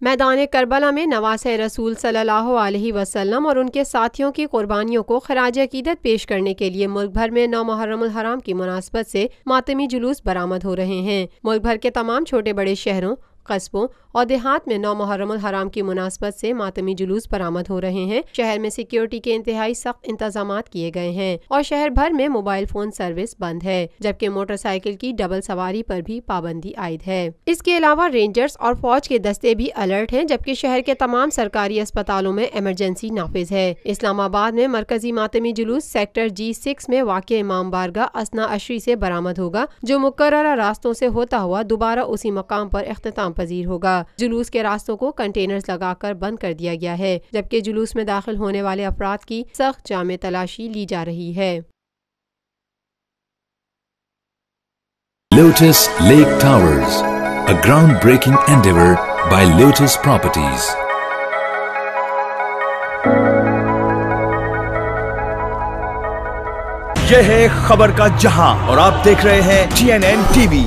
मैदान करबला में नवासे रसूल सल्लल्लाहु अलैहि वसल्लम और उनके साथियों की कुर्बानियों को खराज अकीदत पेश करने के लिए मुल्क भर में 9 मुहर्रम हराम की मुनासबत से मातमी जुलूस बरामद हो रहे हैं। मुल्क भर के तमाम छोटे बड़े शहरों, कस्बों और देहात में 9 मुहर्रम हराम की मुनासबत से मातमी जुलूस बरामद हो रहे हैं। शहर में सिक्योरिटी के इंतहाई सख्त इंतजामात किए गए हैं और शहर भर में मोबाइल फोन सर्विस बंद है, जबकि मोटरसाइकिल की डबल सवारी पर भी पाबंदी आयद है। इसके अलावा रेंजर्स और फौज के दस्ते भी अलर्ट हैं, जबकि शहर के तमाम सरकारी अस्पतालों में इमरजेंसी नाफिज है। इस्लामाबाद में मरकजी मातमी जुलूस सेक्टर G6 में वाक़ इमाम बारगाह असना अशरी से बरामद होगा, जो मुकर्ररा रास्तों से होता हुआ दोबारा उसी मकाम पर इख्तिताम पजीर होगा। जुलूस के रास्तों को कंटेनर्स लगाकर बंद कर दिया गया है, जबकि जुलूस में दाखिल होने वाले अफराद की सख्त जामे तलाशी ली जा रही है। Lotus Lake Towers, a groundbreaking endeavor by Lotus Properties. यह है खबर का जहां और आप देख रहे हैं TNN TV।